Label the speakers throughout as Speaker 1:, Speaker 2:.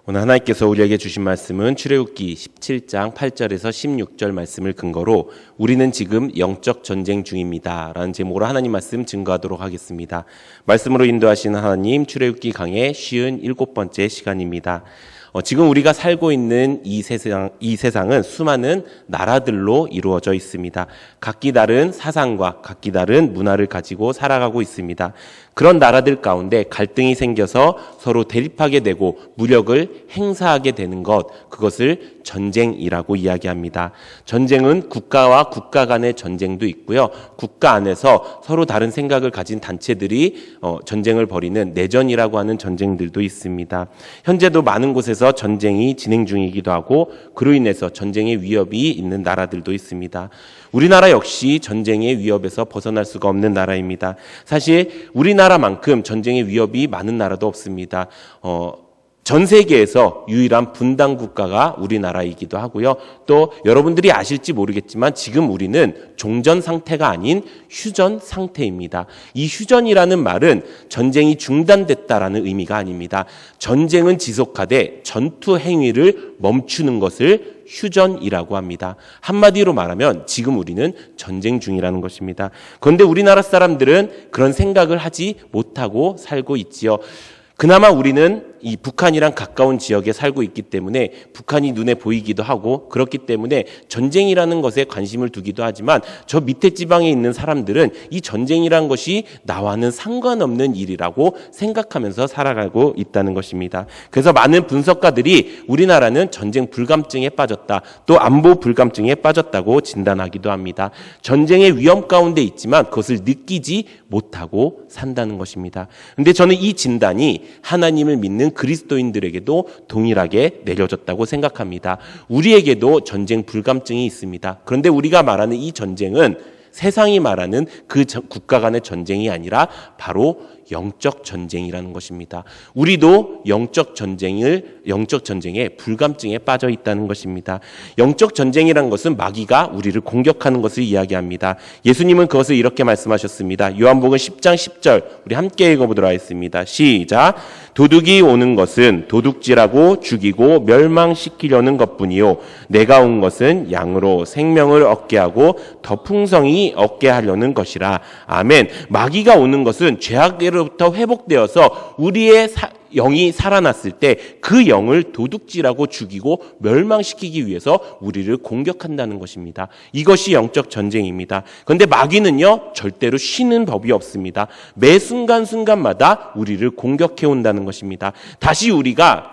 Speaker 1: 오늘 하나님께서 우리에게 주신 말씀은 출애굽기 17장 8절에서 16절 말씀을 근거로 우리는 지금 영적 전쟁 중입니다 라는 제목으로 하나님 말씀 증거하도록 하겠습니다. 말씀으로 인도하시는 하나님, 출애굽기 강의 57번째 시간입니다. 지금 우리가 살고 있는 이 세상은 수많은 나라들로 이루어져 있습니다. 각기 다른 사상과 각기 다른 문화를 가지고 살아가고 있습니다. 그런 나라들 가운데 갈등이 생겨서 서로 대립하게 되고 무력을 행사하게 되는 그것을 전쟁이라고 이야기합니다. 전쟁은 국가와 국가 간의 전쟁도 있고요. 국가 안에서 서로 다른 생각을 가진 단체들이 전쟁을 벌이는 내전이라고 하는 전쟁들도 있습니다. 현재도 많은 곳에서 전쟁이 진행 중이기도 하고 그로 인해서 전쟁의 위협이 있는 나라들도 있습니다. 우리나라 역시 전쟁의 위협에서 벗어날 수가 없는 나라입니다. 사실 우리나라만큼 전쟁의 위협이 많은 나라도 없습니다. 전 세계에서 유일한 분단 국가가 우리나라이기도 하고요. 또 여러분들이 아실지 모르겠지만 지금 우리는 종전 상태가 아닌 휴전 상태입니다. 이 휴전이라는 말은 전쟁이 중단됐다라는 의미가 아닙니다. 전쟁은 지속하되 전투 행위를 멈추는 것을 휴전이라고 합니다. 한마디로 말하면 지금 우리는 전쟁 중이라는 것입니다. 그런데 우리나라 사람들은 그런 생각을 하지 못하고 살고 있지요. 그나마 우리는 이 북한이랑 가까운 지역에 살고 있기 때문에 북한이 눈에 보이기도 하고 그렇기 때문에 전쟁이라는 것에 관심을 두기도 하지만 저 밑에 지방에 있는 사람들은 이 전쟁이라는 것이 나와는 상관없는 일이라고 생각하면서 살아가고 있다는 것입니다. 그래서 많은 분석가들이 우리나라는 전쟁 불감증에 빠졌다, 또 안보 불감증에 빠졌다고 진단하기도 합니다. 전쟁의 위험 가운데 있지만 그것을 느끼지 못하고 산다는 것입니다. 그런데 저는 이 진단이 하나님을 믿는 그리스도인들에게도 동일하게 내려졌다고 생각합니다. 우리에게도 전쟁 불감증이 있습니다. 그런데 우리가 말하는 이 전쟁은 세상이 말하는 그 국가 간의 전쟁이 아니라 바로 영적 전쟁이라는 것입니다. 우리도 영적 전쟁의 불감증에 빠져 있다는 것입니다. 영적 전쟁이라는 것은 마귀가 우리를 공격하는 것을 이야기합니다. 예수님은 그것을 이렇게 말씀하셨습니다. 요한복음 10장 10절 우리 함께 읽어보도록 하겠습니다. 시작. 도둑이 오는 것은 도둑질하고 죽이고 멸망시키려는 것뿐이요 내가 온 것은 양으로 생명을 얻게 하고 더 풍성히 얻게 하려는 것이라. 아멘. 마귀가 오는 것은 죄악으로부터 회복되어서 우리의 영이 살아났을 때 그 영을 도둑질하고 죽이고 멸망시키기 위해서 우리를 공격한다는 것입니다. 이것이 영적 전쟁입니다. 그런데 마귀는요 절대로 쉬는 법이 없습니다. 매 순간순간마다 우리를 공격해 온다는 것입니다. 다시 우리가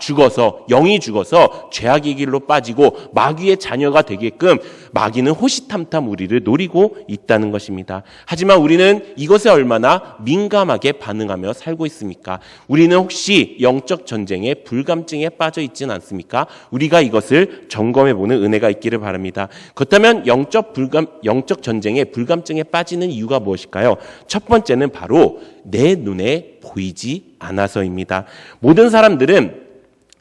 Speaker 1: 영이 죽어서 죄악의 길로 빠지고 마귀의 자녀가 되게끔 마귀는 호시탐탐 우리를 노리고 있다는 것입니다. 하지만 우리는 이것에 얼마나 민감하게 반응하며 살고 있습니까? 우리는 혹시 영적 전쟁에 불감증에 빠져 있지는 않습니까? 우리가 이것을 점검해보는 은혜가 있기를 바랍니다. 그렇다면 영적 전쟁에 불감증에 빠지는 이유가 무엇일까요? 첫 번째는 바로 내 눈에 보이지 않아서입니다. 모든 사람들은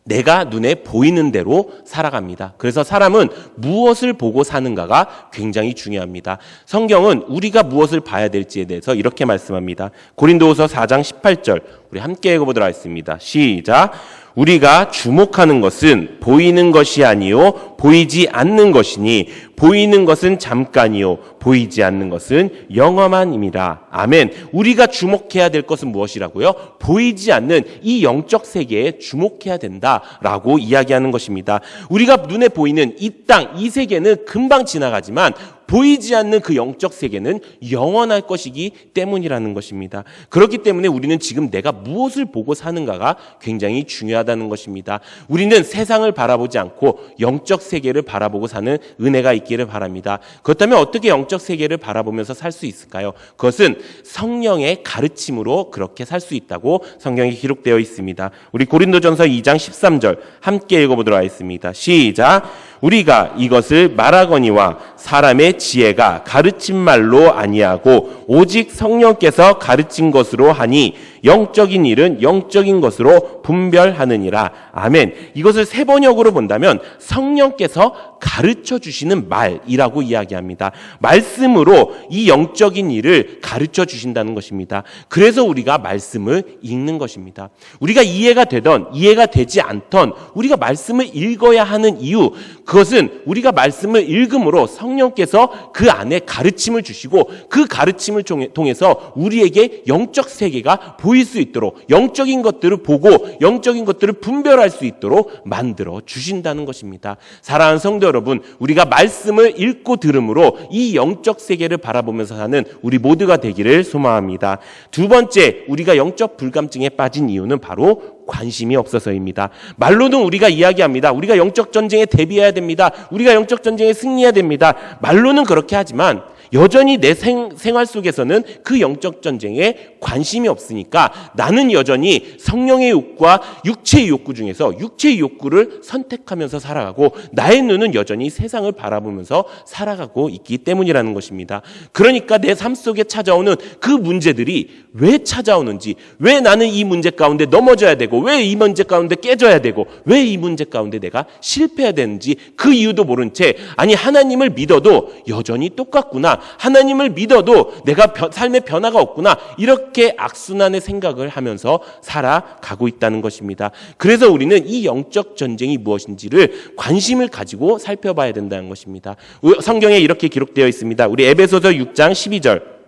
Speaker 1: 내가 눈에 보이는 대로 살아갑니다. 그래서 사람은 무엇을 보고 사는가가 굉장히 중요합니다. 성경은 우리가 무엇을 봐야 될지에 대해서 이렇게 말씀합니다. 고린도후서 4장 18절 우리 함께 읽어보도록 하겠습니다. 시작. 우리가 주목하는 것은 보이는 것이 아니요 보이지 않는 것이니 보이는 것은 잠깐이요 보이지 않는 것은 영원함이니라. 아멘. 우리가 주목해야 될 것은 무엇이라고요? 보이지 않는 이 영적 세계에 주목해야 된다라고 이야기하는 것입니다. 우리가 눈에 보이는 이 땅, 이 세계는 금방 지나가지만 보이지 않는 그 영적 세계는 영원할 것이기 때문이라는 것입니다. 그렇기 때문에 우리는 지금 내가 무엇을 보고 사는가가 굉장히 중요하다는 것입니다. 우리는 세상을 바라보지 않고 영적 세계를 바라보고 사는 은혜가 있기를 바랍니다. 그렇다면 어떻게 영적 세계를 바라보면서 살 수 있을까요? 그것은 성령의 가르침으로 그렇게 살 수 있다고 성경에 기록되어 있습니다. 우리 고린도전서 2장 13절 함께 읽어보도록 하겠습니다. 시작. 우리가 이것을 말하거니와 사람의 지혜가 가르친 말로 아니하고 오직 성령께서 가르친 것으로 하니 영적인 일은 영적인 것으로 분별하느니라. 아멘. 이것을 세 번역으로 본다면 성령께서 가르쳐 주시는 말이라고 이야기합니다. 말씀으로 이 영적인 일을 가르쳐 주신다는 것입니다. 그래서 우리가 말씀을 읽는 것입니다. 우리가 이해가 되던 이해가 되지 않던 우리가 말씀을 읽어야 하는 이유, 그것은 우리가 말씀을 읽음으로 성령께서 그 안에 가르침을 주시고 그 가르침을 통해서 우리에게 영적 세계가 보일 수 있도록, 영적인 것들을 보고 영적인 것들을 분별할 수 있도록 만들어 주신다는 것입니다. 사랑하는 성도 여러분, 우리가 말씀을 읽고 들음으로 이 영적 세계를 바라보면서 사는 우리 모두가 되기를 소망합니다. 두 번째, 우리가 영적 불감증에 빠진 이유는 바로 관심이 없어서입니다. 말로는 우리가 이야기합니다. 우리가 영적 전쟁에 대비해야 됩니다. 우리가 영적 전쟁에 승리해야 됩니다. 말로는 그렇게 하지만 여전히 내 생활 속에서는 그 영적 전쟁에 관심이 없으니까 나는 여전히 성령의 욕구와 육체의 욕구 중에서 육체의 욕구를 선택하면서 살아가고 나의 눈은 여전히 세상을 바라보면서 살아가고 있기 때문이라는 것입니다. 그러니까 내 삶 속에 찾아오는 그 문제들이 왜 찾아오는지, 왜 나는 이 문제 가운데 넘어져야 되고, 왜 이 문제 가운데 깨져야 되고, 왜 이 문제 가운데 내가 실패해야 되는지 그 이유도 모른 채, 아니 하나님을 믿어도 여전히 똑같구나, 하나님을 믿어도 내가 삶의 변화가 없구나, 이렇게 악순환의 생각을 하면서 살아가고 있다는 것입니다. 그래서 우리는 이 영적 전쟁이 무엇인지를 관심을 가지고 살펴봐야 된다는 것입니다. 성경에 이렇게 기록되어 있습니다. 우리 에베소서 6장 12절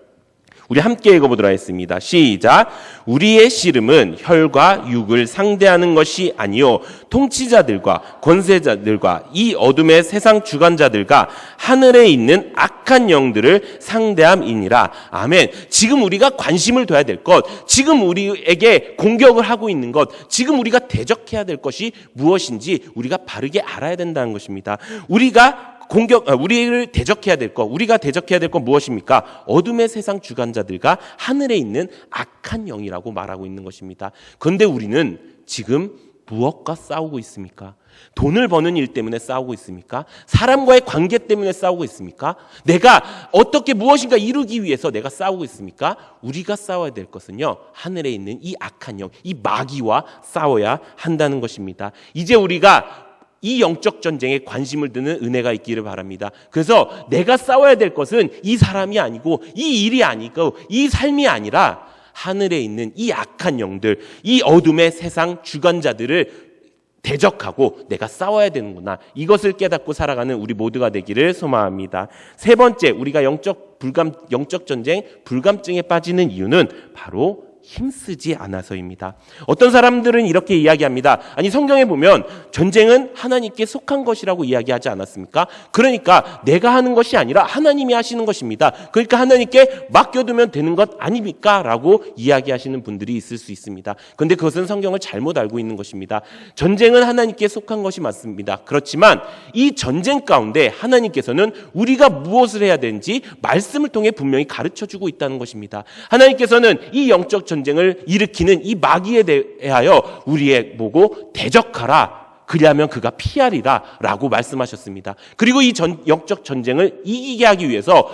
Speaker 1: 우리 함께 읽어보도록 하겠습니다. 시작. 우리의 씨름은 혈과 육을 상대하는 것이 아니요 통치자들과 권세자들과 이 어둠의 세상 주관자들과 하늘에 있는 악한 영들을 상대함이니라. 아멘. 지금 우리가 관심을 둬야 될 것, 지금 우리에게 공격을 하고 있는 것, 지금 우리가 대적해야 될 것이 무엇인지 우리가 바르게 알아야 된다는 것입니다. 우리를 대적해야 될 것, 우리가 대적해야 될 것 무엇입니까? 어둠의 세상 주관자들과 하늘에 있는 악한 영이라고 말하고 있는 것입니다. 그런데 우리는 지금 무엇과 싸우고 있습니까? 돈을 버는 일 때문에 싸우고 있습니까? 사람과의 관계 때문에 싸우고 있습니까? 내가 어떻게 무엇인가 이루기 위해서 내가 싸우고 있습니까? 우리가 싸워야 될 것은요, 하늘에 있는 이 악한 영, 이 마귀와 싸워야 한다는 것입니다. 이제 우리가 이 영적 전쟁에 관심을 두는 은혜가 있기를 바랍니다. 그래서 내가 싸워야 될 것은 이 사람이 아니고 이 일이 아니고 이 삶이 아니라 하늘에 있는 이 악한 영들, 이 어둠의 세상 주관자들을 대적하고 내가 싸워야 되는구나, 이것을 깨닫고 살아가는 우리 모두가 되기를 소망합니다. 세 번째, 우리가 영적 전쟁 불감증에 빠지는 이유는 바로 힘쓰지 않아서입니다. 어떤 사람들은 이렇게 이야기합니다. 아니 성경에 보면 전쟁은 하나님께 속한 것이라고 이야기하지 않았습니까? 그러니까 내가 하는 것이 아니라 하나님이 하시는 것입니다. 그러니까 하나님께 맡겨두면 되는 것 아닙니까? 라고 이야기하시는 분들이 있을 수 있습니다. 그런데 그것은 성경을 잘못 알고 있는 것입니다. 전쟁은 하나님께 속한 것이 맞습니다. 그렇지만 이 전쟁 가운데 하나님께서는 우리가 무엇을 해야 되는지 말씀을 통해 분명히 가르쳐주고 있다는 것입니다. 하나님께서는 이 영적 전쟁을 일으키는 이 마귀에 대하여 우리의 보고 대적하라, 그리하면 그가 피하리라 라고 말씀하셨습니다. 그리고 이 영적 전쟁을 이기게 하기 위해서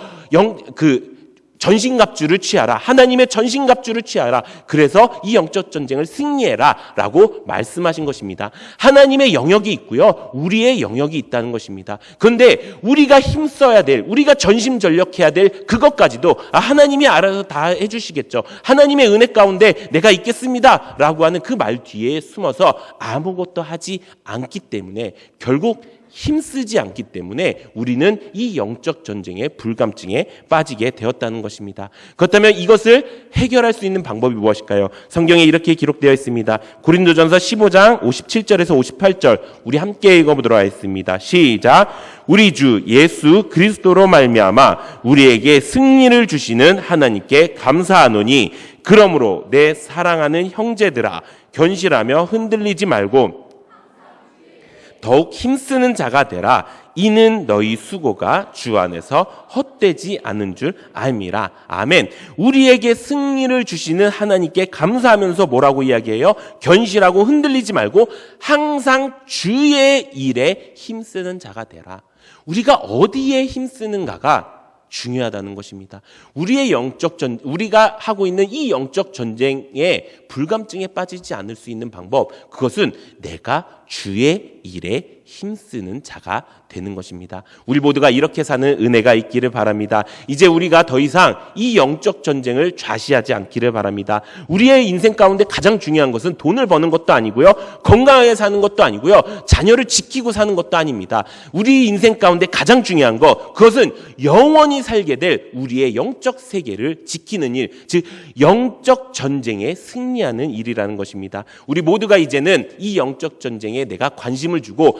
Speaker 1: 전신갑주를 취하라, 하나님의 전신갑주를 취하라, 그래서 이 영적 전쟁을 승리해라 라고 말씀하신 것입니다. 하나님의 영역이 있고요, 우리의 영역이 있다는 것입니다. 그런데 우리가 힘써야 될, 우리가 전심전력해야 될 그것까지도 하나님이 알아서 다 해주시겠죠, 하나님의 은혜 가운데 내가 있겠습니다 라고 하는 그 말 뒤에 숨어서 아무것도 하지 않기 때문에, 결국 힘쓰지 않기 때문에 우리는 이 영적 전쟁의 불감증에 빠지게 되었다는 것입니다. 그렇다면 이것을 해결할 수 있는 방법이 무엇일까요? 성경에 이렇게 기록되어 있습니다. 고린도전서 15장 57절에서 58절 우리 함께 읽어보도록 하겠습니다. 시작. 우리 주 예수 그리스도로 말미암아 우리에게 승리를 주시는 하나님께 감사하노니, 그러므로 내 사랑하는 형제들아, 견실하며 흔들리지 말고 더욱 힘쓰는 자가 되라. 이는 너희 수고가 주 안에서 헛되지 않은 줄 알미라. 아멘. 우리에게 승리를 주시는 하나님께 감사하면서 뭐라고 이야기해요? 견실하고 흔들리지 말고 항상 주의 일에 힘쓰는 자가 되라. 우리가 어디에 힘쓰는가가 중요하다는 것입니다. 우리가 하고 있는 이 영적 전쟁의 불감증에 빠지지 않을 수 있는 방법, 그것은 내가 주의 일에 힘쓰는 자가 되는 것입니다. 우리 모두가 이렇게 사는 은혜가 있기를 바랍니다. 이제 우리가 더 이상 이 영적 전쟁을 좌시하지 않기를 바랍니다. 우리의 인생 가운데 가장 중요한 것은 돈을 버는 것도 아니고요, 건강하게 사는 것도 아니고요, 자녀를 지키고 사는 것도 아닙니다. 우리 인생 가운데 가장 중요한 것, 그것은 영원히 살게 될 우리의 영적 세계를 지키는 일, 즉 영적 전쟁에 승리하는 일이라는 것입니다. 우리 모두가 이제는 이 영적 전쟁에 내가 관심을 주고,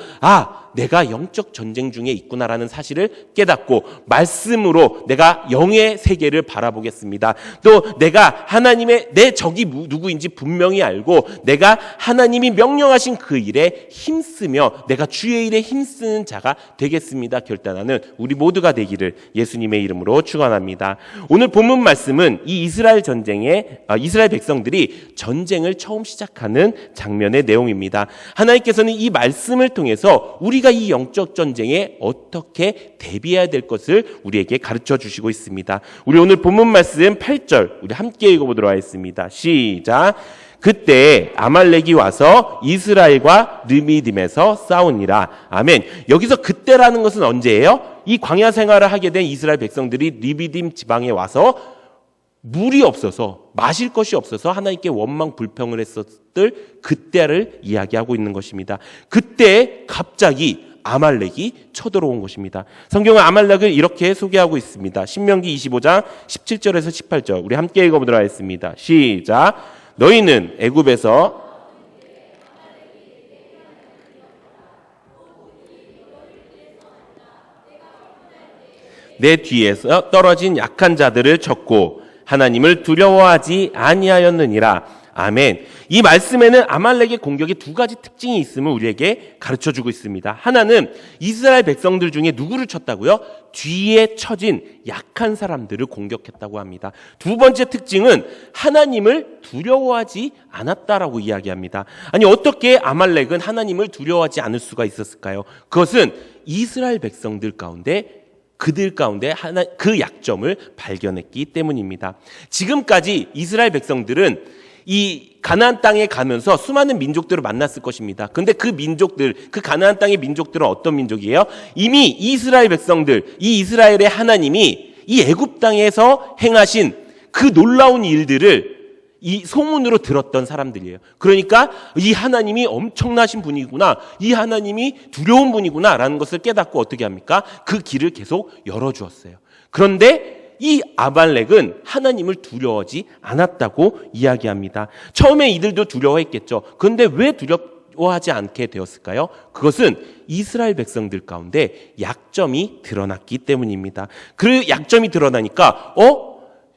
Speaker 1: 내가 영적 전쟁 중에 있구나라는 사실을 깨닫고 말씀으로 내가 영의 세계를 바라보겠습니다. 또 내가 하나님의 내 적이 누구인지 분명히 알고 내가 하나님이 명령하신 그 일에 힘쓰며 내가 주의 일에 힘쓰는 자가 되겠습니다. 결단하는 우리 모두가 되기를 예수님의 이름으로 축원합니다. 오늘 본문 말씀은 이 이스라엘 백성들이 전쟁을 처음 시작하는 장면의 내용입니다. 하나님께서는 이 말씀을 통해서 우리가 이 영적 전쟁에 어떻게 대비해야 될 것을 우리에게 가르쳐 주시고 있습니다. 우리 오늘 본문 말씀 8절 우리 함께 읽어보도록 하겠습니다. 시작. 그때 아말렉이 와서 이스라엘과 르미딤에서 싸우니라. 아멘. 여기서 그때라는 것은 언제예요? 이 광야 생활을 하게 된 이스라엘 백성들이 르미딤 지방에 와서 물이 없어서, 마실 것이 없어서 하나님께 원망 불평을 했었을 그때를 이야기하고 있는 것입니다. 그때 갑자기 아말렉이 쳐들어온 것입니다. 성경은 아말렉을 이렇게 소개하고 있습니다. 신명기 25장 17절에서 18절 우리 함께 읽어보도록 하겠습니다. 시작. 너희는 애굽에서 내 뒤에서 떨어진 약한 자들을 쳤고 하나님을 두려워하지 아니하였느니라. 아멘. 이 말씀에는 아말렉의 공격의 두 가지 특징이 있음을 우리에게 가르쳐주고 있습니다. 하나는 이스라엘 백성들 중에 누구를 쳤다고요? 뒤에 처진 약한 사람들을 공격했다고 합니다. 두 번째 특징은 하나님을 두려워하지 않았다라고 이야기합니다. 아니, 어떻게 아말렉은 하나님을 두려워하지 않을 수가 있었을까요? 그것은 이스라엘 백성들 가운데 그들 가운데 그 약점을 발견했기 때문입니다. 지금까지 이스라엘 백성들은 이 가나안 땅에 가면서 수많은 민족들을 만났을 것입니다. 그런데 그 민족들, 그 가나안 땅의 민족들은 어떤 민족이에요? 이미 이스라엘 백성들, 이 이스라엘의 하나님이 이 애굽 땅에서 행하신 그 놀라운 일들을 이 소문으로 들었던 사람들이에요. 그러니까 이 하나님이 엄청나신 분이구나, 이 하나님이 두려운 분이구나 라는 것을 깨닫고 어떻게 합니까? 그 길을 계속 열어주었어요. 그런데 이 아말렉은 하나님을 두려워하지 않았다고 이야기합니다. 처음에 이들도 두려워했겠죠. 그런데 왜 두려워하지 않게 되었을까요? 그것은 이스라엘 백성들 가운데 약점이 드러났기 때문입니다. 그 약점이 드러나니까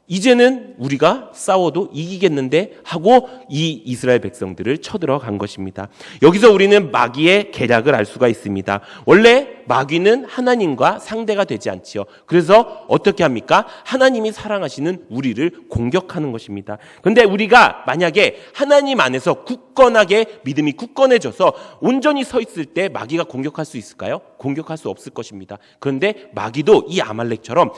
Speaker 1: 이제는 우리가 싸워도 이기겠는데 하고 이 이스라엘 백성들을 쳐들어간 것입니다. 여기서 우리는 마귀의 계략을 알 수가 있습니다. 원래 마귀는 하나님과 상대가 되지 않지요. 그래서 어떻게 합니까? 하나님이 사랑하시는 우리를 공격하는 것입니다. 그런데 우리가 만약에 하나님 안에서 굳건하게 믿음이 굳건해져서 온전히 서 있을 때 마귀가 공격할 수 있을까요? 공격할 수 없을 것입니다. 그런데 마귀도 이 아말렉처럼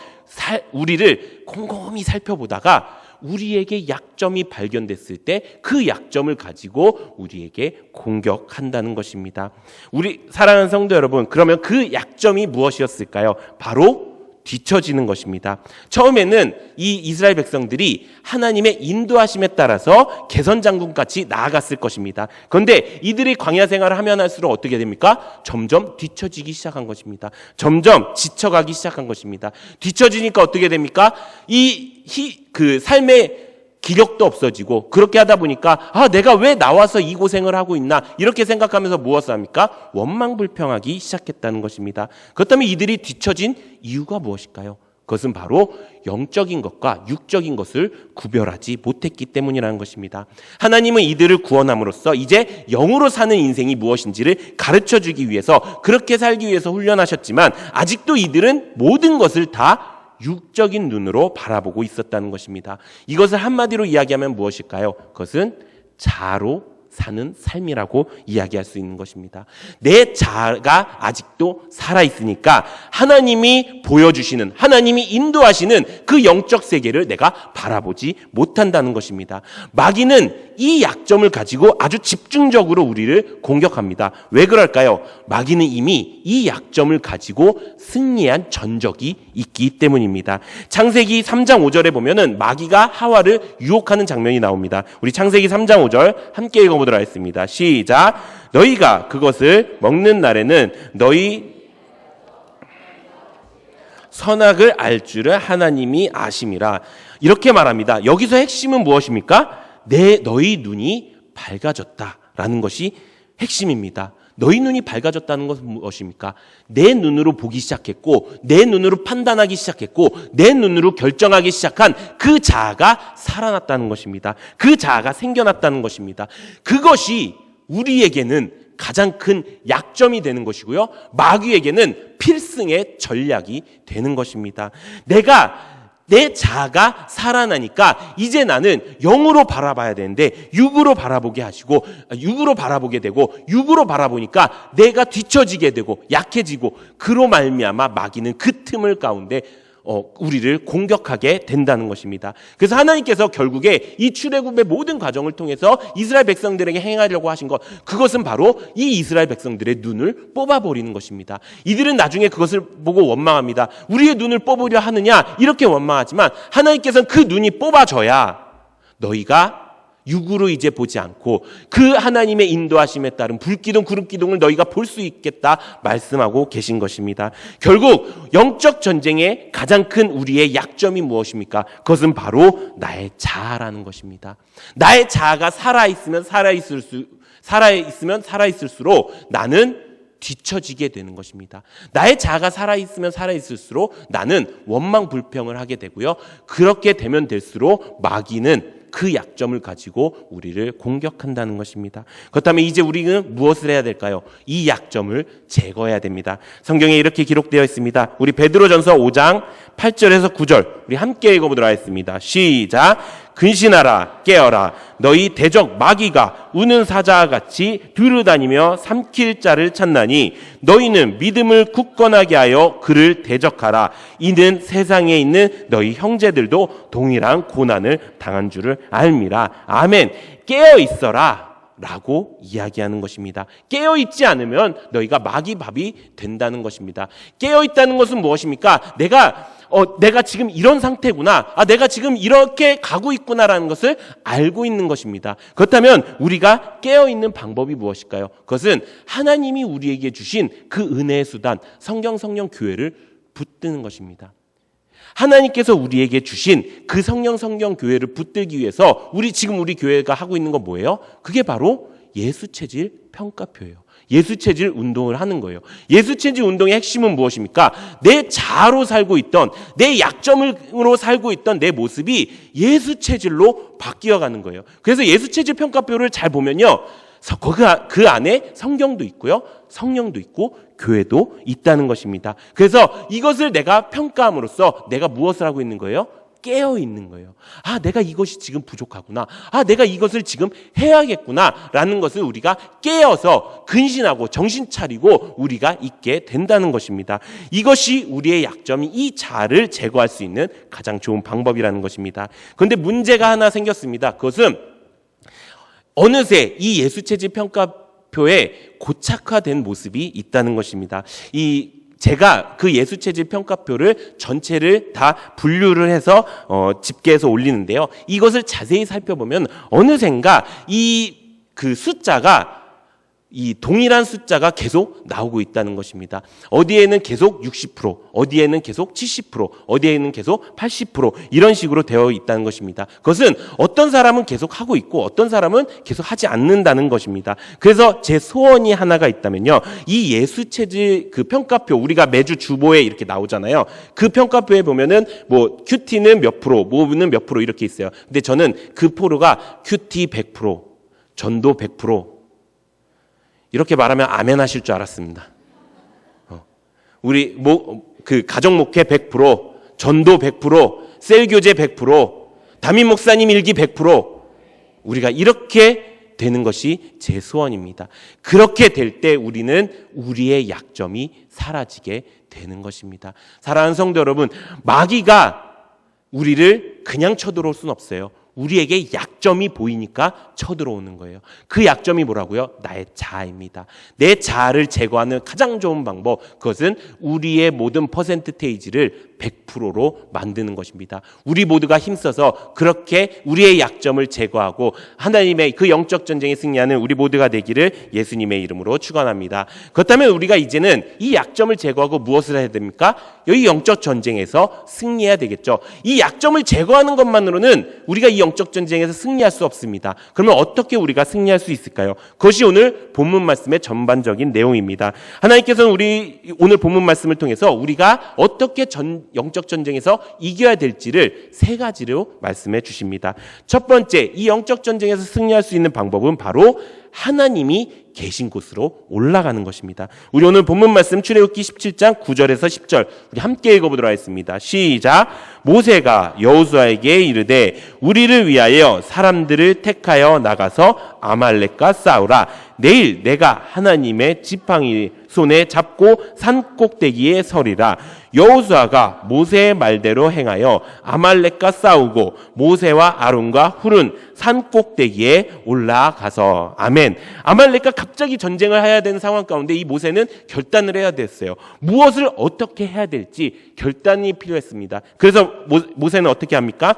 Speaker 1: 우리를 곰곰이 살펴보다가 우리에게 약점이 발견됐을 때 그 약점을 가지고 우리에게 공격한다는 것입니다. 우리 사랑하는 성도 여러분, 그러면 그 약점이 무엇이었을까요? 바로 뒤처지는 것입니다. 처음에는 이 이스라엘 백성들이 하나님의 인도하심에 따라서 개선장군같이 나아갔을 것입니다. 그런데 이들이 광야 생활을 하면 할수록 어떻게 됩니까? 점점 뒤처지기 시작한 것입니다. 점점 지쳐가기 시작한 것입니다. 뒤처지니까 어떻게 됩니까? 그 삶의 기력도 없어지고, 그렇게 하다 보니까 내가 왜 나와서 이 고생을 하고 있나 이렇게 생각하면서 무엇을 합니까? 원망불평하기 시작했다는 것입니다. 그렇다면 이들이 뒤처진 이유가 무엇일까요? 그것은 바로 영적인 것과 육적인 것을 구별하지 못했기 때문이라는 것입니다. 하나님은 이들을 구원함으로써 이제 영으로 사는 인생이 무엇인지를 가르쳐주기 위해서, 그렇게 살기 위해서 훈련하셨지만 아직도 이들은 모든 것을 다 육적인 눈으로 바라보고 있었다는 것입니다. 이것을 한마디로 이야기하면 무엇일까요? 그것은 자아로 사는 삶이라고 이야기할 수 있는 것입니다. 내 자아가 아직도 살아있으니까 하나님이 보여주시는, 하나님이 인도하시는 그 영적 세계를 내가 바라보지 못한다는 것입니다. 마귀는 이 약점을 가지고 아주 집중적으로 우리를 공격합니다. 왜 그럴까요? 마귀는 이미 이 약점을 가지고 승리한 전적이 있기 때문입니다. 창세기 3장 5절에 보면은 마귀가 하와를 유혹하는 장면이 나옵니다. 우리 창세기 3장 5절 함께 읽어보도록 하겠습니다. 시작. 너희가 그것을 먹는 날에는 너희 선악을 알 줄을 하나님이 아심이라. 이렇게 말합니다. 여기서 핵심은 무엇입니까? 너희 눈이 밝아졌다라는 것이 핵심입니다. 너희 눈이 밝아졌다는 것은 무엇입니까? 내 눈으로 보기 시작했고, 내 눈으로 판단하기 시작했고, 내 눈으로 결정하기 시작한 그 자아가 살아났다는 것입니다. 그 자아가 생겨났다는 것입니다. 그것이 우리에게는 가장 큰 약점이 되는 것이고요, 마귀에게는 필승의 전략이 되는 것입니다. 내 자아가 살아나니까 이제 나는 영으로 바라봐야 되는데 육으로 바라보게 하시고, 육으로 바라보게 되고, 육으로 바라보니까 내가 뒤처지게 되고 약해지고, 그로 말미암아 마귀는 그 틈을 가운데 우리를 공격하게 된다는 것입니다. 그래서 하나님께서 결국에 이 출애굽의 모든 과정을 통해서 이스라엘 백성들에게 행하려고 하신 것, 그것은 바로 이 이스라엘 백성들의 눈을 뽑아버리는 것입니다. 이들은 나중에 그것을 보고 원망합니다. 우리의 눈을 뽑으려 하느냐, 이렇게 원망하지만 하나님께서는 그 눈이 뽑아져야 너희가 육으로 이제 보지 않고 그 하나님의 인도하심에 따른 불기둥 구름기둥을 너희가 볼 수 있겠다 말씀하고 계신 것입니다. 결국 영적 전쟁의 가장 큰 우리의 약점이 무엇입니까? 그것은 바로 나의 자아라는 것입니다. 나의 자아가 살아있으면 살아있을수록 나는 뒤처지게 되는 것입니다. 나의 자아가 살아있으면 살아있을수록 나는 원망 불평을 하게 되고요, 그렇게 되면 될수록 마귀는 그 약점을 가지고 우리를 공격한다는 것입니다. 그렇다면 이제 우리는 무엇을 해야 될까요? 이 약점을 제거해야 됩니다. 성경에 이렇게 기록되어 있습니다. 우리 베드로전서 5장 8절에서 9절 우리 함께 읽어보도록 하겠습니다. 시작. 근신하라, 깨어라. 너희 대적 마귀가 우는 사자와 같이 두루다니며 삼킬 자를 찾나니 너희는 믿음을 굳건하게 하여 그를 대적하라. 이는 세상에 있는 너희 형제들도 동일한 고난을 당한 줄을 알미라. 아멘. 깨어 있어라 라고 이야기하는 것입니다. 깨어있지 않으면 너희가 마귀밥이 된다는 것입니다. 깨어있다는 것은 무엇입니까? 내가 지금 이런 상태구나, 내가 지금 이렇게 가고 있구나라는 것을 알고 있는 것입니다. 그렇다면 우리가 깨어있는 방법이 무엇일까요? 그것은 하나님이 우리에게 주신 그 은혜의 수단 성경 교회를 붙드는 것입니다. 하나님께서 우리에게 주신 그 성령 교회를 붙들기 위해서 우리 교회가 하고 있는 건 뭐예요? 그게 바로 예수체질 평가표예요. 예수체질 운동을 하는 거예요. 예수체질 운동의 핵심은 무엇입니까? 내 자아로 살고 있던, 내 약점으로 살고 있던 내 모습이 예수체질로 바뀌어가는 거예요. 그래서 예수체질 평가표를 잘 보면요, 그 안에 성경도 있고요, 성령도 있고 교회도 있다는 것입니다. 그래서 이것을 내가 평가함으로써 내가 무엇을 하고 있는 거예요? 깨어 있는 거예요. 내가 이것이 지금 부족하구나. 내가 이것을 지금 해야겠구나 라는 것을 우리가 깨어서 근신하고 정신 차리고 우리가 있게 된다는 것입니다. 이것이 우리의 약점인 이 자아를 제거할 수 있는 가장 좋은 방법이라는 것입니다. 그런데 문제가 하나 생겼습니다. 그것은 어느새 이 예수체질 평가표에 고착화된 모습이 있다는 것입니다. 제가 그 예수체질 평가표를 전체를 다 분류를 해서 집계해서 올리는데요, 이것을 자세히 살펴보면 어느샌가 그 숫자가 이 동일한 숫자가 계속 나오고 있다는 것입니다. 어디에는 계속 60%, 어디에는 계속 70%, 어디에는 계속 80% 이런 식으로 되어 있다는 것입니다. 그것은 어떤 사람은 계속 하고 있고 어떤 사람은 계속 하지 않는다는 것입니다. 그래서 제 소원이 하나가 있다면요. 이 예수체질 그 평가표 우리가 매주 주보에 이렇게 나오잖아요. 그 평가표에 보면은 뭐 큐티는 몇 프로, 뭐는 몇 프로 이렇게 있어요. 근데 저는 그 프로가 큐티 100%, 전도 100%, 이렇게 말하면 아멘 하실 줄 알았습니다. 우리 그 가정 목회 100%, 전도 100%, 셀 교제 100%, 담임 목사님 일기 100%, 우리가 이렇게 되는 것이 제 소원입니다. 그렇게 될 때 우리는 우리의 약점이 사라지게 되는 것입니다. 사랑하는 성도 여러분, 마귀가 우리를 그냥 쳐들어올 수는 없어요. 우리에게 약점이 보이니까 쳐들어오는 거예요. 그 약점이 뭐라고요? 나의 자아입니다. 내 자아를 제거하는 가장 좋은 방법, 그것은 우리의 모든 퍼센트테이지를 100%로 만드는 것입니다. 우리 모두가 힘써서 그렇게 우리의 약점을 제거하고 하나님의 그 영적 전쟁에 승리하는 우리 모두가 되기를 예수님의 이름으로 축원합니다. 그렇다면 우리가 이제는 이 약점을 제거하고 무엇을 해야 됩니까? 이 영적 전쟁에서 승리해야 되겠죠. 이 약점을 제거하는 것만으로는 우리가 이 영적 전쟁에서 승리할 수 없습니다. 그러면 어떻게 우리가 승리할 수 있을까요? 그것이 오늘 본문 말씀의 전반적인 내용입니다. 하나님께서는 우리 오늘 본문 말씀을 통해서 우리가 어떻게 영적 전쟁에서 이겨야 될지를 세 가지로 말씀해 주십니다. 첫 번째, 이 영적 전쟁에서 승리할 수 있는 방법은 바로 하나님이 계신 곳으로 올라가는 것입니다. 우리 오늘 본문 말씀 출애굽기 17장 9절에서 10절 우리 함께 읽어보도록 하겠습니다. 시작. 모세가 여호수아에게 이르되 우리를 위하여 사람들을 택하여 나가서 아말렉과 싸우라. 내일 내가 하나님의 지팡이 손에 잡고 산 꼭대기에 서리라. 여호수아가 모세의 말대로 행하여 아말렉과 싸우고 모세와 아론과 훌은 산 꼭대기에 올라가서. 아멘. 아말렉과 갑자기 전쟁을 해야 되는 상황 가운데 이 모세는 결단을 해야 됐어요. 무엇을 어떻게 해야 될지 결단이 필요했습니다. 그래서 모세는 어떻게 합니까?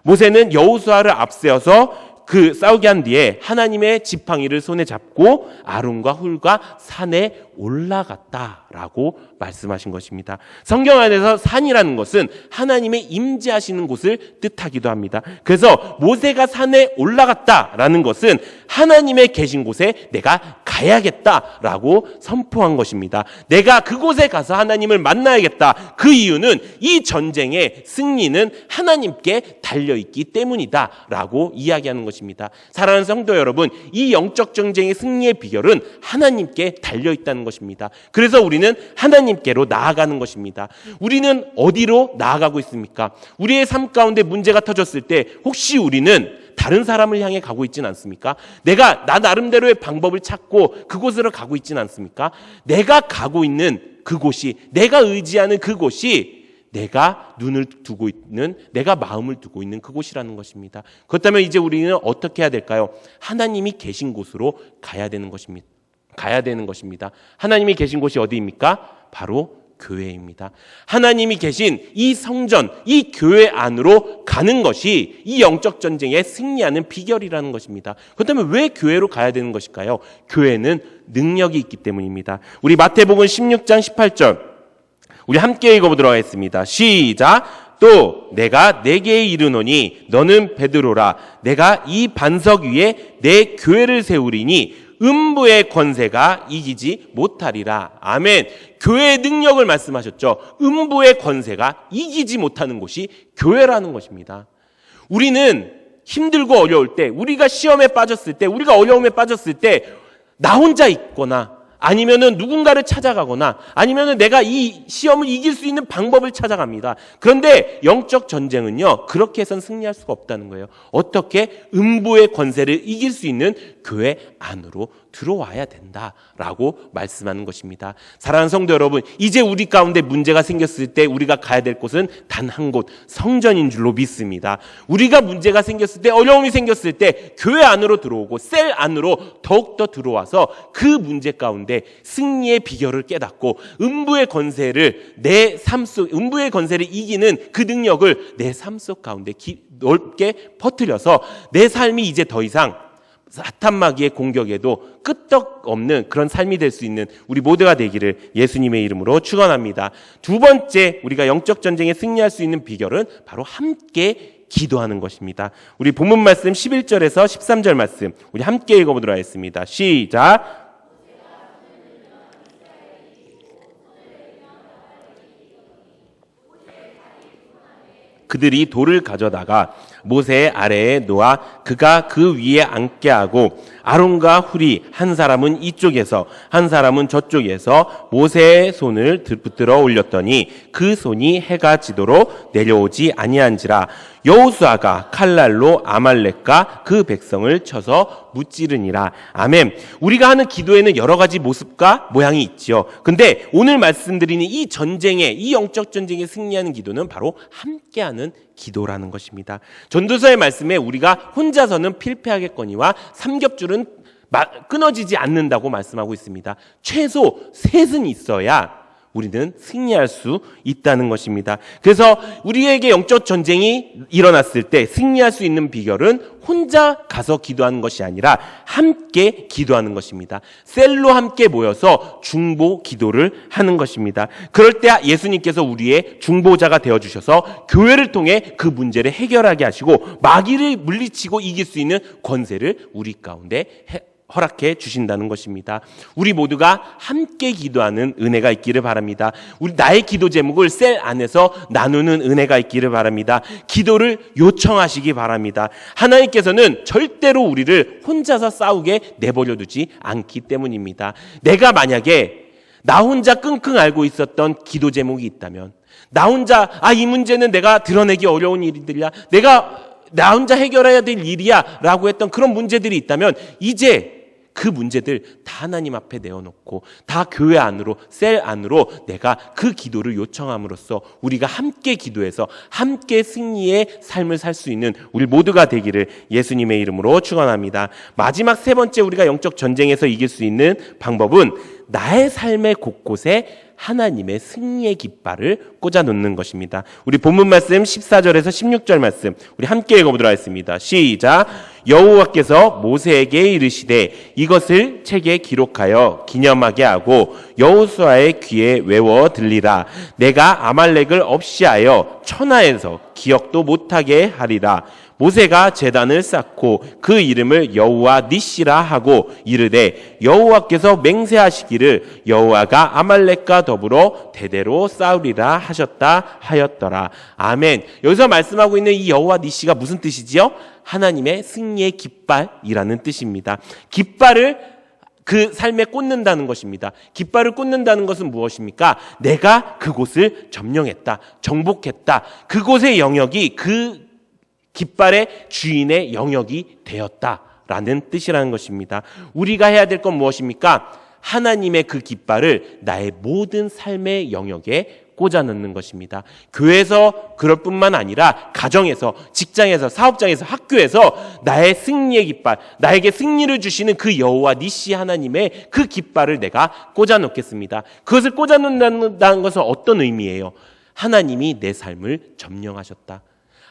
Speaker 1: 모세는 여호수아를 앞세워서 그 싸우게 한 뒤에 하나님의 지팡이를 손에 잡고 아론과 훌과 산에 올라갔다라고 말씀하신 것입니다. 성경 안에서 산이라는 것은 하나님의 임재하시는 곳을 뜻하기도 합니다. 그래서 모세가 산에 올라갔다라는 것은 하나님의 계신 곳에 내가 가야겠다라고 선포한 것입니다. 내가 그곳에 가서 하나님을 만나야겠다. 그 이유는 이 전쟁의 승리는 하나님께 달려있기 때문이다라고 이야기하는 것입니다. 사랑하는 성도 여러분, 이 영적 전쟁의 승리의 비결은 하나님께 달려있다는 것입니다. 그래서 우리는 하나님께로 나아가는 것입니다. 우리는 어디로 나아가고 있습니까? 우리의 삶 가운데 문제가 터졌을 때 혹시 우리는 다른 사람을 향해 가고 있지는 않습니까? 내가 나 나름대로의 방법을 찾고 그곳으로 가고 있지는 않습니까? 내가 가고 있는 그곳이, 내가 의지하는 그곳이 내가 눈을 두고 있는, 내가 마음을 두고 있는 그곳이라는 것입니다. 그렇다면 이제 우리는 어떻게 해야 될까요? 하나님이 계신 곳으로 가야 되는 것입니다. 하나님이 계신 곳이 어디입니까? 바로 교회입니다. 하나님이 계신 이 성전, 이 교회 안으로 가는 것이 이 영적 전쟁에 승리하는 비결이라는 것입니다. 그렇다면 왜 교회로 가야 되는 것일까요? 교회는 능력이 있기 때문입니다. 우리 마태복음 16장 18절 우리 함께 읽어보도록 하겠습니다. 시작. 또 내가 네게 이르노니 너는 베드로라. 내가 이 반석 위에 내 교회를 세우리니 음부의 권세가 이기지 못하리라. 아멘. 교회의 능력을 말씀하셨죠. 음부의 권세가 이기지 못하는 곳이 교회라는 것입니다. 우리는 힘들고 어려울 때, 우리가 시험에 빠졌을 때, 우리가 어려움에 빠졌을 때 나 혼자 있거나 아니면은 누군가를 찾아가거나 아니면은 내가 이 시험을 이길 수 있는 방법을 찾아갑니다. 그런데 영적 전쟁은요, 그렇게 해서는 승리할 수가 없다는 거예요. 어떻게? 음부의 권세를 이길 수 있는 교회 안으로 들어와야 된다라고 말씀하는 것입니다. 사랑하는 성도 여러분, 이제 우리 가운데 문제가 생겼을 때 우리가 가야 될 곳은 단 한 곳, 성전인 줄로 믿습니다. 우리가 문제가 생겼을 때, 어려움이 생겼을 때 교회 안으로 들어오고 셀 안으로 더욱더 들어와서 그 문제 가운데 승리의 비결을 깨닫고 음부의 권세를 내 삶 속, 음부의 권세를 이기는 그 능력을 내 삶 속 가운데 넓게 퍼뜨려서 내 삶이 이제 더 이상 사탄 마귀의 공격에도 끄떡없는 그런 삶이 될 수 있는 우리 모두가 되기를 예수님의 이름으로 축원합니다. 두 번째, 우리가 영적 전쟁에 승리할 수 있는 비결은 바로 함께 기도하는 것입니다. 우리 본문 말씀 11절에서 13절 말씀 우리 함께 읽어보도록 하겠습니다. 시작. 그들이 돌을 가져다가 모세 아래에 놓아 그가 그 위에 앉게 하고 아론과 훌이 한 사람은 이쪽에서 한 사람은 저쪽에서 모세의 손을 붙들어 올렸더니 그 손이 해가 지도록 내려오지 아니한지라. 여호수아가 칼날로 아말렉과 그 백성을 쳐서 무찌르니라. 아멘. 우리가 하는 기도에는 여러 가지 모습과 모양이 있죠. 근데 오늘 말씀드리는 이 전쟁에, 이 영적 전쟁에 승리하는 기도는 바로 함께하는 기도라는 것입니다. 전도서의 말씀에 우리가 혼자서는 필패하겠거니와 삼겹줄은 끊어지지 않는다고 말씀하고 있습니다. 최소 셋은 있어야 우리는 승리할 수 있다는 것입니다. 그래서 우리에게 영적 전쟁이 일어났을 때 승리할 수 있는 비결은 혼자 가서 기도하는 것이 아니라 함께 기도하는 것입니다. 셀로 함께 모여서 중보 기도를 하는 것입니다. 그럴 때 예수님께서 우리의 중보자가 되어주셔서 교회를 통해 그 문제를 해결하게 하시고 마귀를 물리치고 이길 수 있는 권세를 우리 가운데 허락해 주신다는 것입니다. 우리 모두가 함께 기도하는 은혜가 있기를 바랍니다. 우리 나의 기도 제목을 셀 안에서 나누는 은혜가 있기를 바랍니다. 기도를 요청하시기 바랍니다. 하나님께서는 절대로 우리를 혼자서 싸우게 내버려 두지 않기 때문입니다. 내가 만약에 나 혼자 끙끙 앓고 있었던 기도 제목이 있다면, 나 혼자 이 문제는 내가 드러내기 어려운 일들이야, 나 혼자 해결해야 될 일이야 라고 했던 그런 문제들이 있다면 이제 그 문제들 다 하나님 앞에 내어놓고 다 교회 안으로, 셀 안으로 내가 그 기도를 요청함으로써 우리가 함께 기도해서 함께 승리의 삶을 살 수 있는 우리 모두가 되기를 예수님의 이름으로 축원합니다. 마지막 세 번째, 우리가 영적 전쟁에서 이길 수 있는 방법은 나의 삶의 곳곳에 하나님의 승리의 깃발을 꽂아 놓는 것입니다. 우리 본문 말씀 14절에서 16절 말씀 우리 함께 읽어보도록 하겠습니다. 시작. 여호와께서 모세에게 이르시되 이것을 책에 기록하여 기념하게 하고 여호수아의 귀에 외워 들리라. 내가 아말렉을 없이하여 천하에서 기억도 못하게 하리라. 모세가 제단을 쌓고 그 이름을 여호와 니시라 하고 이르되 여호와께서 맹세하시기를 여호와가 아말렉과 더불어 대대로 싸우리라 하셨다 하였더라. 아멘. 여기서 말씀하고 있는 이 여호와 니시가 무슨 뜻이지요? 하나님의 승리의 깃발이라는 뜻입니다. 깃발을 그 삶에 꽂는다는 것입니다. 깃발을 꽂는다는 것은 무엇입니까? 내가 그곳을 점령했다, 정복했다. 그곳의 영역이 그 깃발의 주인의 영역이 되었다라는 뜻이라는 것입니다. 우리가 해야 될 건 무엇입니까? 하나님의 그 깃발을 나의 모든 삶의 영역에 꽂아 넣는 것입니다. 교회에서 그럴 뿐만 아니라 가정에서, 직장에서, 사업장에서, 학교에서 나의 승리의 깃발, 나에게 승리를 주시는 그 여호와 니시 하나님의 그 깃발을 내가 꽂아 놓겠습니다. 그것을 꽂아 놓는다는 것은 어떤 의미예요? 하나님이 내 삶을 점령하셨다.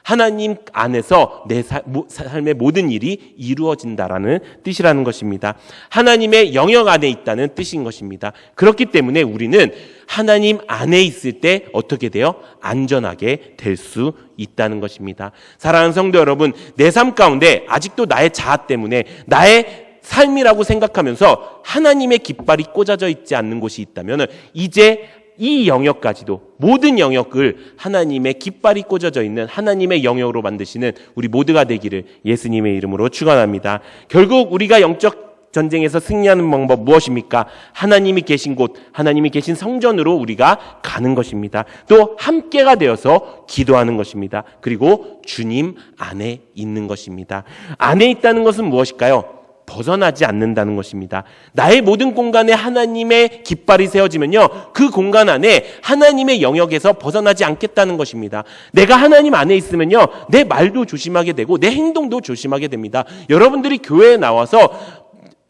Speaker 1: 하나님 안에서 내 삶의 모든 일이 이루어진다라는 뜻이라는 것입니다. 하나님의 영역 안에 있다는 뜻인 것입니다. 그렇기 때문에 우리는 하나님 안에 있을 때 어떻게 돼요? 안전하게 될 수 있다는 것입니다. 사랑하는 성도 여러분, 내 삶 가운데 아직도 나의 자아 때문에 나의 삶이라고 생각하면서 하나님의 깃발이 꽂아져 있지 않는 곳이 있다면 이제 이 영역까지도, 모든 영역을 하나님의 깃발이 꽂아져 있는 하나님의 영역으로 만드시는 우리 모두가 되기를 예수님의 이름으로 축원합니다. 결국 우리가 영적 전쟁에서 승리하는 방법 무엇입니까? 하나님이 계신 곳, 하나님이 계신 성전으로 우리가 가는 것입니다. 또 함께가 되어서 기도하는 것입니다. 그리고 주님 안에 있는 것입니다. 안에 있다는 것은 무엇일까요? 벗어나지 않는다는 것입니다. 나의 모든 공간에 하나님의 깃발이 세워지면요, 그 공간 안에 하나님의 영역에서 벗어나지 않겠다는 것입니다. 내가 하나님 안에 있으면요, 내 말도 조심하게 되고 내 행동도 조심하게 됩니다. 여러분들이 교회에 나와서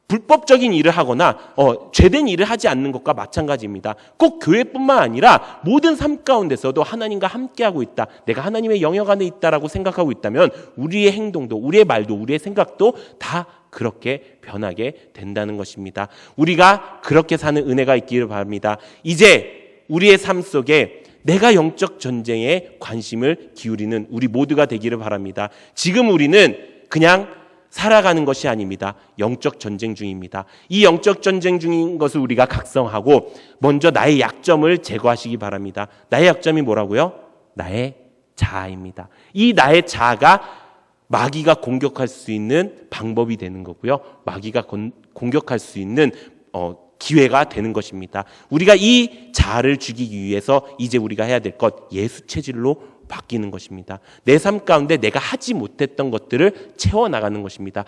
Speaker 1: 불법적인 일을 하거나 죄된 일을 하지 않는 것과 마찬가지입니다. 꼭 교회뿐만 아니라 모든 삶 가운데서도 하나님과 함께하고 있다, 내가 하나님의 영역 안에 있다라고 생각하고 있다면 우리의 행동도, 우리의 말도, 우리의 생각도 다 그렇게 변하게 된다는 것입니다. 우리가 그렇게 사는 은혜가 있기를 바랍니다. 이제 우리의 삶 속에 내가 영적 전쟁에 관심을 기울이는 우리 모두가 되기를 바랍니다. 지금 우리는 그냥 살아가는 것이 아닙니다. 영적 전쟁 중입니다. 이 영적 전쟁 중인 것을 우리가 각성하고 먼저 나의 약점을 제거하시기 바랍니다. 나의 약점이 뭐라고요? 나의 자아입니다. 이 나의 자아가 마귀가 공격할 수 있는 방법이 되는 거고요. 마귀가 공격할 수 있는 기회가 되는 것입니다. 우리가 이 자아를 죽이기 위해서 이제 우리가 해야 될 것, 예수 체질로 바뀌는 것입니다. 내 삶 가운데 내가 하지 못했던 것들을 채워나가는 것입니다.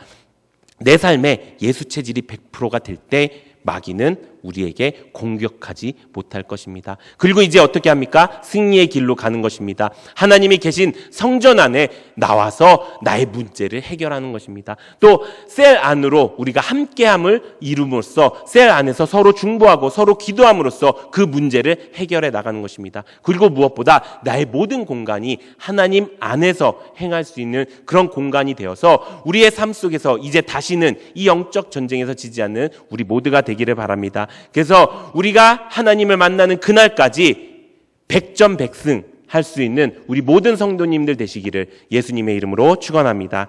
Speaker 1: 내 삶에 예수 체질이 100%가 될 때 마귀는 우리에게 공격하지 못할 것입니다. 그리고 이제 어떻게 합니까? 승리의 길로 가는 것입니다. 하나님이 계신 성전 안에 나와서 나의 문제를 해결하는 것입니다. 또 셀 안으로 우리가 함께함을 이룸으로써 셀 안에서 서로 중보하고 서로 기도함으로써 그 문제를 해결해 나가는 것입니다. 그리고 무엇보다 나의 모든 공간이 하나님 안에서 행할 수 있는 그런 공간이 되어서 우리의 삶 속에서 이제 다시는 이 영적 전쟁에서 지지 않는 우리 모두가 되기를 바랍니다. 그래서 우리가 하나님을 만나는 그날까지 100점 100승 할 수 있는 우리 모든 성도님들 되시기를 예수님의 이름으로 축원합니다.